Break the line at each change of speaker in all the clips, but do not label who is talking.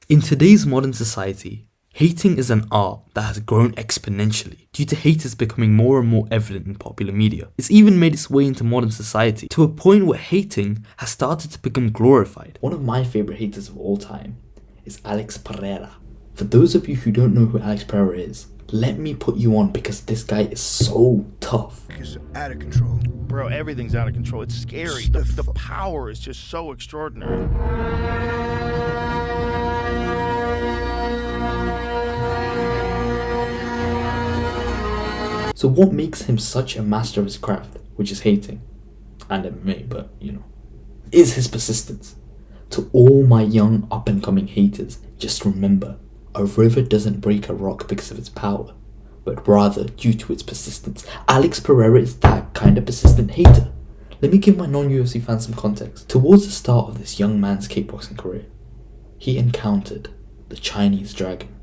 In today's modern society, hating is an art that has grown exponentially due to haters becoming more and more evident in popular media. It's even made its way into modern society to a point where hating has started to become glorified. One of my favourite haters of all time is Alex Pereira. For those of you who don't know who Alex Pereira is, let me put you on because this guy is so tough.
It's out of control.
Bro, everything's out of control. It's scary. The power is just so extraordinary.
So what makes him such a master of his craft, which is hating, and MMA, but is his persistence. To all my young up and coming haters, just remember, a river doesn't break a rock because of its power, but rather due to its persistence. Alex Pereira is that kind of persistent hater. Let me give my non-UFC fans some context. Towards the start of this young man's kickboxing career, he encountered the Chinese Dragon.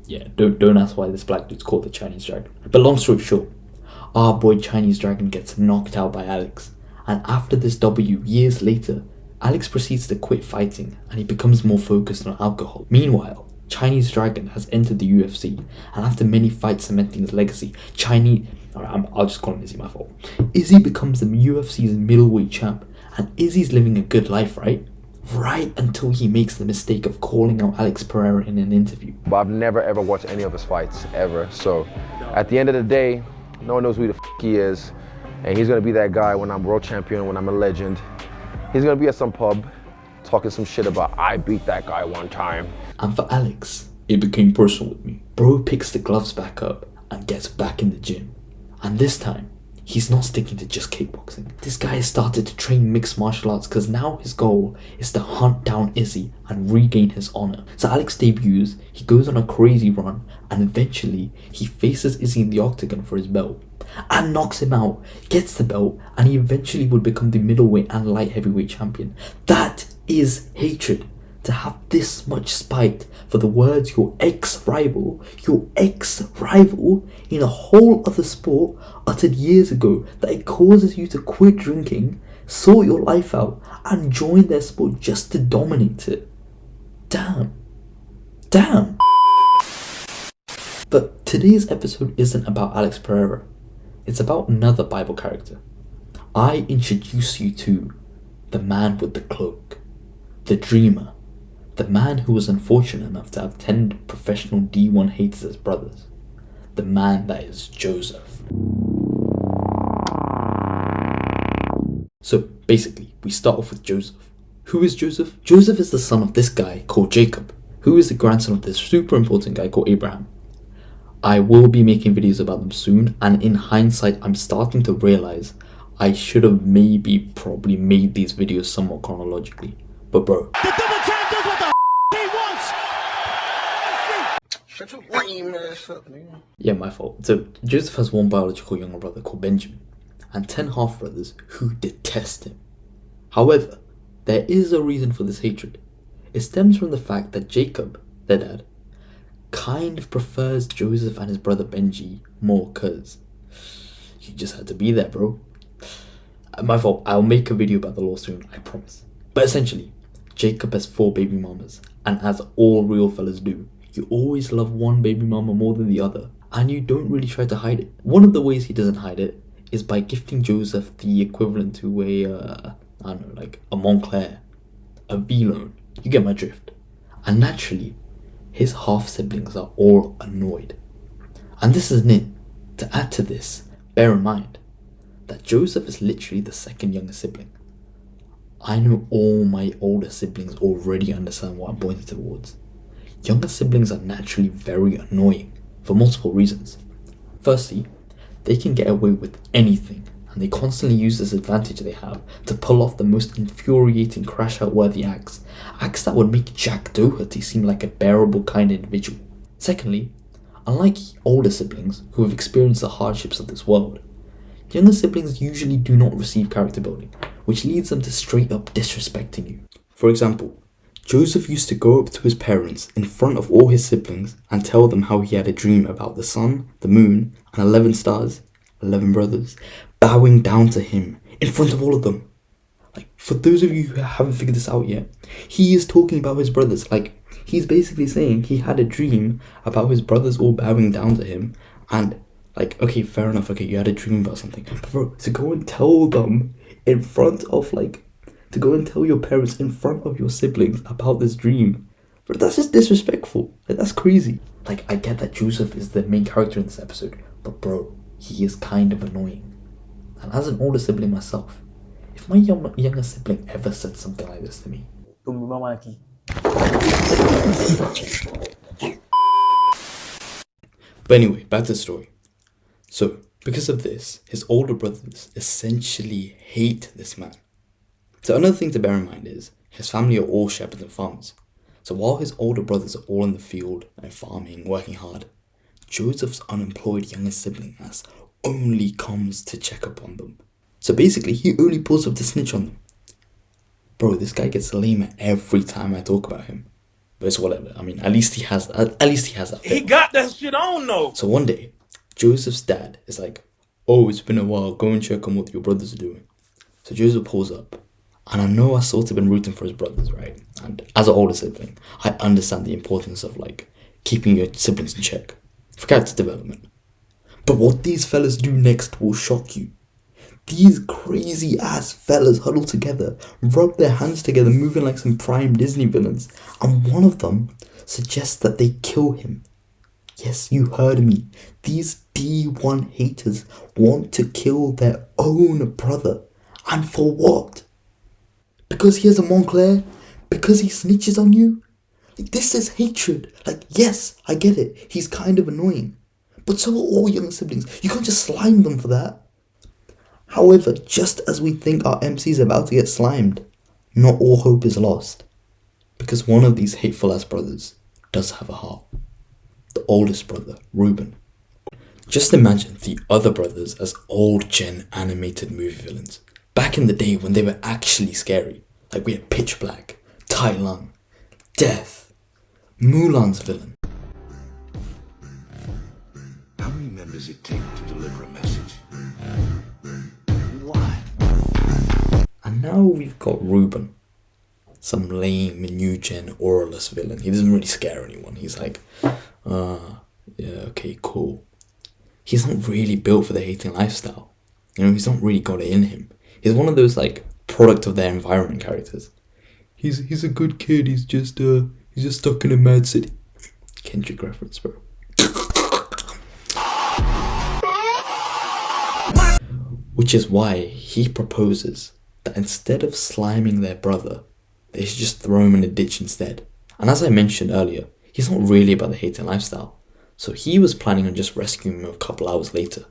Yeah, don't ask why this black dude's called the Chinese Dragon. But long story short, our boy Chinese Dragon gets knocked out by Alex, and after this W, years later, Alex proceeds to quit fighting and he becomes more focused on alcohol. Meanwhile, Chinese Dragon has entered the UFC, and after many fights cementing his legacy, I'll just call him Izzy, my fault. Izzy becomes the UFC's middleweight champ, and Izzy's living a good life, right? Right until he makes the mistake of calling out Alex Pereira in an interview.
But I've never ever watched any of his fights, ever. So at the end of the day, no one knows who the he is. And he's gonna be that guy when I'm world champion, when I'm a legend. He's gonna be at some pub, talking some shit about, I beat that guy one time.
And for Alex, it became personal with me. Bro picks the gloves back up and gets back in the gym. And this time, he's not sticking to just kickboxing. This guy has started to train mixed martial arts because now his goal is to hunt down Izzy and regain his honor. So Alex debuts, he goes on a crazy run, and eventually he faces Izzy in the octagon for his belt and knocks him out, gets the belt, and he eventually would become the middleweight and light heavyweight champion. That is hatred. To have this much spite for the words your ex-rival in a whole other sport uttered years ago, that it causes you to quit drinking, sort your life out, and join their sport just to dominate it. Damn. But today's episode isn't about Alex Pereira. It's about another Bible character. I introduce you to the man with the cloak, the dreamer, the man who was unfortunate enough to have 10 professional D1 haters as brothers. The man that is Joseph. So basically, we start off with Joseph. Who is Joseph? Joseph is the son of this guy called Jacob, who is the grandson of this super important guy called Abraham. I will be making videos about them soon, and in hindsight, I'm starting to realize I should have probably made these videos somewhat chronologically. But bro,
The double champ does what the he wants!
Shut your lame ass up, nigga.
yeah, my fault. So Joseph has one biological younger brother called Benjamin, and 10 half-brothers who detest him. However, there is a reason for this hatred. It stems from the fact that Jacob, their dad, kind of prefers Joseph and his brother Benji more cause you just had to be there, bro. My fault. I'll make a video about the law soon, I promise. But essentially, Jacob has 4 baby mamas, and as all real fellas do, you always love one baby mama more than the other, and you don't really try to hide it. One of the ways he doesn't hide it is by gifting Joseph the equivalent to a Montclair, a V-loan. You get my drift. And naturally, his half-siblings are all annoyed. And this isn't it. To add to this, bear in mind that Joseph is literally the second youngest sibling. I know all my older siblings already understand what I'm pointing towards. Younger siblings are naturally very annoying for multiple reasons. Firstly, they can get away with anything, and they constantly use this advantage they have to pull off the most infuriating crash-out worthy acts that would make Jack Doherty seem like a bearable kind of individual. Secondly, unlike older siblings who have experienced the hardships of this world, younger siblings usually do not receive character building, which leads them to straight up disrespecting you. For example, Joseph used to go up to his parents in front of all his siblings and tell them how he had a dream about the sun, the moon, and 11 stars, 11 brothers, bowing down to him in front of all of them. Like, for those of you who haven't figured this out yet, he is talking about his brothers like He's basically saying he had a dream about his brothers all bowing down to him, and like, okay, fair enough, okay, you had a dream about something. But bro, to go and tell them in front of to go and tell your parents in front of your siblings about this dream, bro, that's just disrespectful. Like, that's crazy. Like, I get that Joseph is the main character in this episode, but bro, he is kind of annoying. And as an older sibling myself, if my younger sibling ever said something like this to me, but anyway, back to the story. So, because of this, his older brothers essentially hate this man. So another thing to bear in mind is, his family are all shepherds and farmers. So while his older brothers are all in the field and farming, working hard, Joseph's unemployed younger sibling As only comes to check up on them. So basically, he only pulls up to snitch on them. Bro, this guy gets lamer every time I talk about him. But it's whatever. I mean, at least he has that.
He got that shit on though.
So one day, Joseph's dad is like, "Oh, it's been a while. Go and check on what your brothers are doing." So Joseph pulls up, and I know I sort of been rooting for his brothers, right? And as an older sibling, I understand the importance of keeping your siblings in check for character development. But what these fellas do next will shock you. These crazy ass fellas huddle together, rub their hands together, moving like some prime Disney villains, and one of them suggests that they kill him. Yes, you heard me. These D1 haters want to kill their own brother. And for what? Because he has a Montclair? Because he snitches on you? This is hatred. Yes, I get it. He's kind of annoying. But so are all young siblings. You can't just slime them for that. However, just as we think our MC is about to get slimed, not all hope is lost. Because one of these hateful ass brothers does have a heart. The oldest brother, Reuben. Just imagine the other brothers as old gen animated movie villains. Back in the day when they were actually scary. Like we had Pitch Black, Tai Lung, Death, Mulan's villain.
How many men does it take to deliver a message?
And now we've got Reuben, some lame new gen auraless villain. He doesn't really scare anyone. He's like, yeah, okay, cool. He's not really built for the hating lifestyle. He's not really got it in him. He's one of those product of their environment characters. He's a good kid. He's just stuck in a mad city. Kendrick reference, bro. Which is why he proposes that instead of sliming their brother, they should just throw him in a ditch instead. And as I mentioned earlier, he's not really about the hating lifestyle. So he was planning on just rescuing him a couple hours later.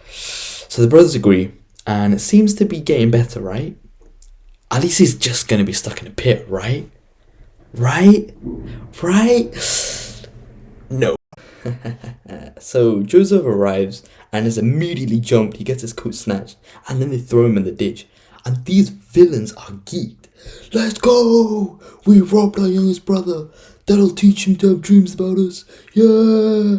So the brothers agree, and it seems to be getting better, right? At least he's just going to be stuck in a pit, right? Right? No. So Joseph arrives and is immediately jumped. He gets his coat snatched, and then they throw him in the ditch. And these villains are geeked. Let's go! We robbed our youngest brother. That'll teach him to have dreams about us. Yeah!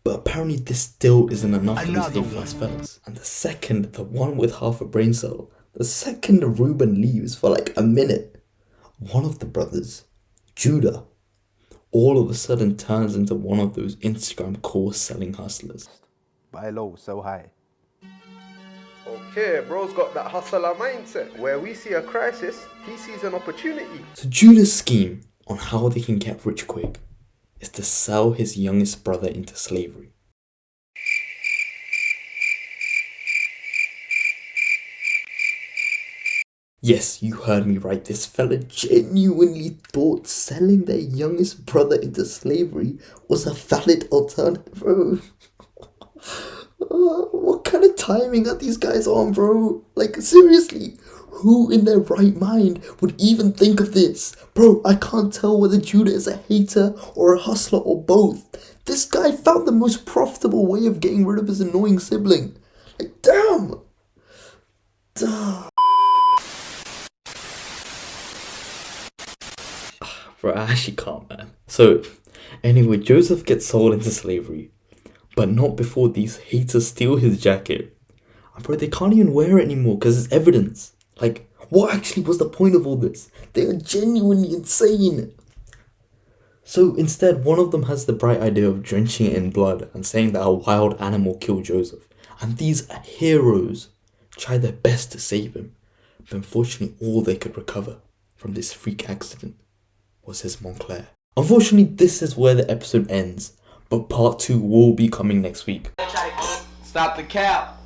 But apparently this still isn't enough for these hateful ass fellas. And the one with half a brain cell, the second Reuben leaves for a minute, one of the brothers, Judah, all of a sudden turns into one of those Instagram course selling hustlers.
Buy low, sell high.
Okay, bro's got that hustler mindset. Where we see a crisis, he sees an opportunity.
So Judah's scheme on how they can get rich quick is to sell his youngest brother into slavery. Yes, you heard me right. This fella genuinely thought selling their youngest brother into slavery was a valid alternative, bro. What kind of timing are these guys on, bro? Seriously, who in their right mind would even think of this? Bro, I can't tell whether Judah is a hater or a hustler or both. This guy found the most profitable way of getting rid of his annoying sibling. Damn! Bro, I actually can't, man. So, anyway, Joseph gets sold into slavery. But not before these haters steal his jacket. And bro, they can't even wear it anymore because it's evidence. What actually was the point of all this? They are genuinely insane. So instead, one of them has the bright idea of drenching it in blood and saying that a wild animal killed Joseph. And these heroes try their best to save him. But unfortunately, all they could recover from this freak accident was his Montclair. Unfortunately, this is where the episode ends. But part 2 will be coming next week.
Stop the cap.